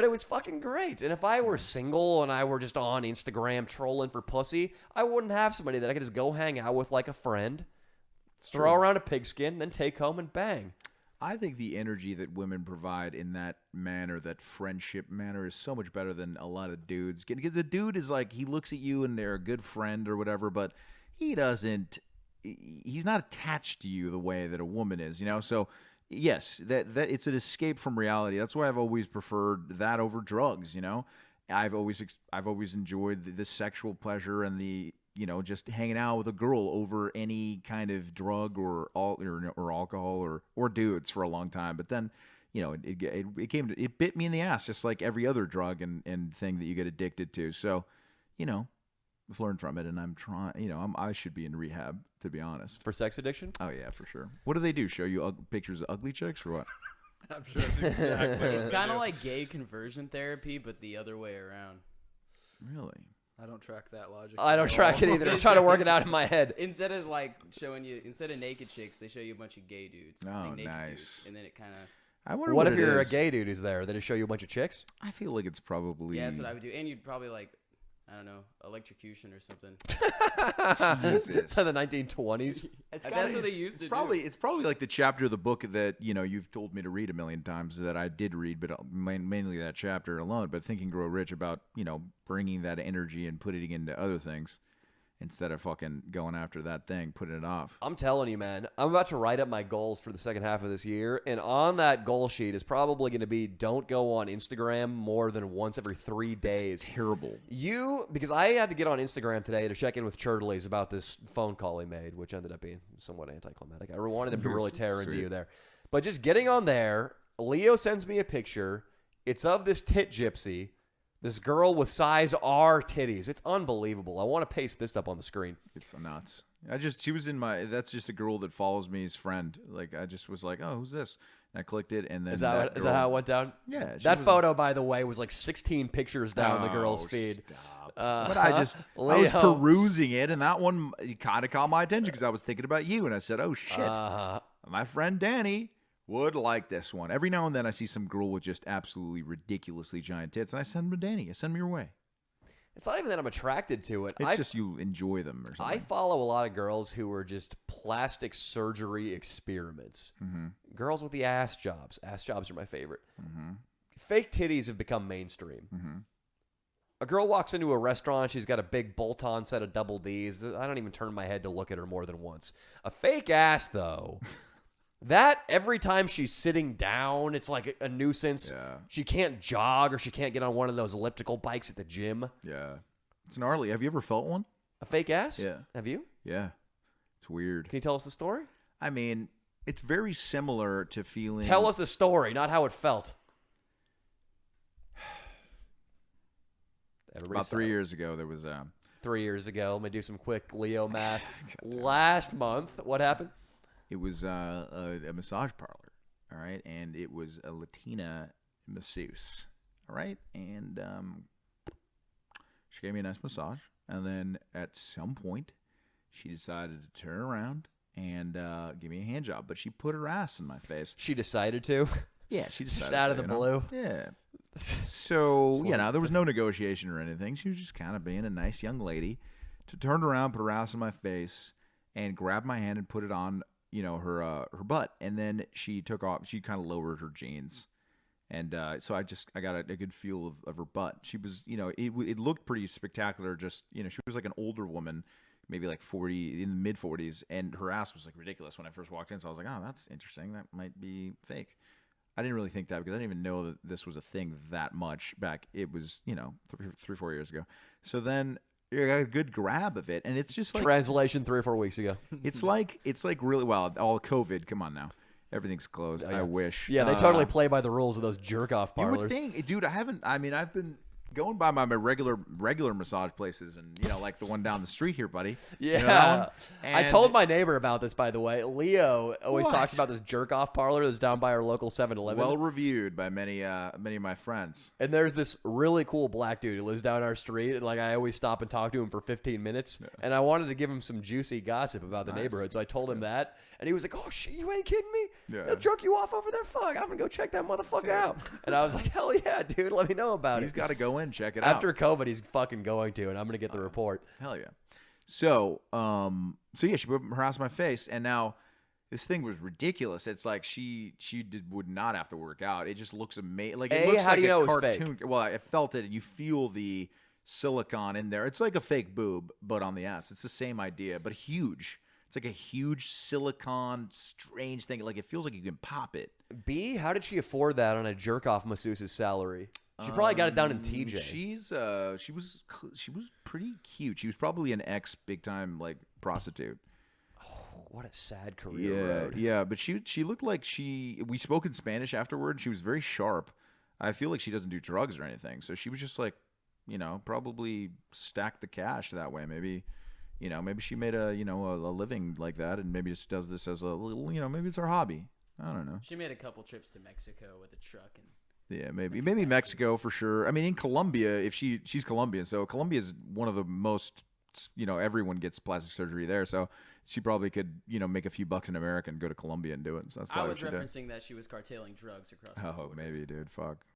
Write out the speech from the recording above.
But it was fucking great. And if I were single and I were just on Instagram trolling for pussy, I wouldn't have somebody that I could just go hang out with like a friend, throw around a pigskin, then take home and bang. I think the energy that women provide in that manner, that friendship manner, is so much better than a lot of dudes. Because the dude is like, he looks at you and they're a good friend or whatever, but he's not attached to you the way that a woman is, So yes, that it's an escape from reality. That's why I've always preferred that over drugs. I've always enjoyed the sexual pleasure and the just hanging out with a girl over any kind of drug or alcohol or dudes for a long time. But then it bit me in the ass, just like every other drug and thing that you get addicted to. So I've learned from it, and I'm trying. I should be in rehab, to be honest. For sex addiction? Oh yeah, for sure. What do they do? Show you pictures of ugly chicks or what? I'm sure that's exactly. It's kind of like gay conversion therapy, but the other way around. Really? I don't track that logic. I don't track it either. I'm trying to work it out in my head. Instead of naked chicks, they show you a bunch of gay dudes. Oh, naked nice. Dudes, and then it kind of. I wonder What if it you're is. a gay dude who's there? They just show you a bunch of chicks? I feel like it's probably. Yeah, that's what I would do, and you'd probably I don't know, electrocution or something. Jesus. To the 1920s. That's what they used to do. It's probably like the chapter of the book that you've told me to read a million times that I did read, but mainly that chapter alone. But Think and Grow Rich, about bringing that energy and putting it into other things instead of fucking going after that thing, putting it off. I'm telling you, man, I'm about to write up my goals for the second half of this year, and on that goal sheet is probably going to be don't go on Instagram more than once every 3 days. It's terrible. Because I had to get on Instagram today to check in with Churtleys about this phone call he made, which ended up being somewhat anticlimactic. I wanted him to really tear into you there. But just getting on there, Leo sends me a picture. It's of this tit gypsy. This girl with size R titties. It's unbelievable. I want to paste this up on the screen. It's nuts. She was in that's just a girl that follows me as friend. Like, I just was like, oh, who's this? And I clicked it, and then is that how it went down? Yeah. That photo, by the way, was like 16 pictures down the girl's feed. Stop. But I was perusing it, and that one kind of caught my attention because I was thinking about you, and I said, oh, shit. My friend Danny would like this one. Every now and then I see some girl with just absolutely ridiculously giant tits, and I send them to Danny. I send them your way. It's not even that I'm attracted to it. It's just you enjoy them or something. I follow a lot of girls who are just plastic surgery experiments. Mm-hmm. Girls with the ass jobs. Ass jobs are my favorite. Mm-hmm. Fake titties have become mainstream. Mm-hmm. A girl walks into a restaurant. She's got a big bolt-on set of double Ds. I don't even turn my head to look at her more than once. A fake ass, though... That, every time she's sitting down, it's like a nuisance. Yeah. She can't jog or she can't get on one of those elliptical bikes at the gym. Yeah. It's gnarly. Have you ever felt one? A fake ass? Yeah. Have you? Yeah. It's weird. Can you tell us the story? I mean, it's very similar to feeling... Tell us the story, not how it felt. About 3 years ago, there was... 3 years ago. Let me do some quick Leo math. Last month, what happened? It was a massage parlor, all right? And it was a Latina masseuse, all right? And she gave me a nice massage. And then at some point, she decided to turn around and give me a hand job. But she put her ass in my face. She decided to? Yeah, she decided just out of the blue? Yeah. So, there was no negotiation or anything. She was just kind of being a nice young lady. Turned around, put her ass in my face, and grabbed my hand and put it on... her butt, and then she took off. She kind of lowered her jeans, and so I got a good feel of her butt. She was, it looked pretty spectacular. Just, she was like an older woman, maybe like 40, in the mid 40s, and her ass was like ridiculous when I first walked in. So I was like, oh, that's interesting. That might be fake. I didn't really think that because I didn't even know that this was a thing that much back. It was, 3-4 years ago. So then. You got a good grab of it, and it's just like... Translation 3 or 4 weeks ago. It's like really... Well, all COVID, come on now. Everything's closed. I wish. Yeah, they totally play by the rules of those jerk-off parlors. You would think... Dude, I've been Going by my regular massage places, and like the one down the street here, buddy. Yeah. You know that one? I told my neighbor about this, by the way. Leo always What? talks about this jerk-off parlor that's down by our local 7-Eleven. Well reviewed by many of my friends. And there's this really cool black dude who lives down our street, and I always stop and talk to him for 15 minutes. And I wanted to give him some juicy gossip about the neighborhood, so I told him that. And he was like, "Oh shit, you ain't kidding me? Yeah. They'll jerk you off over there? Fuck, I'm gonna go check that motherfucker out." And I was like, "Hell yeah, dude, let me know about He's it." got to go in, check it out. After COVID, he's fucking going to, and I'm gonna get the report. Hell yeah. So yeah, she put her ass in my face, and now this thing was ridiculous. It's like she would not have to work out. It just looks amazing. Like it looks how like do you a know it was cartoon. Well, I felt it. You feel the silicone in there. It's like a fake boob, but on the ass. It's the same idea, but huge. It's like a huge silicone, strange thing. Like it feels like you can pop it. B, how did she afford that on a jerk-off masseuse's salary? She probably got it down in TJ. She was pretty cute. She was probably an ex big time prostitute. What a sad career road. Yeah, but she looked like we spoke in Spanish afterward. She was very sharp. I feel like she doesn't do drugs or anything. So she was just probably stacked the cash that way. Maybe she made a living like that, and maybe just does this as a little, maybe it's her hobby. I don't know. She made a couple trips to Mexico with a truck and. Yeah, maybe Mexico for sure. I mean, in Colombia, if she's Colombian, so Colombia is one of the most, everyone gets plastic surgery there. So she probably could, make a few bucks in America and go to Colombia and do it. So that's probably I was what she did. referencing that she was cartailing drugs across the border. Maybe, dude. Fuck.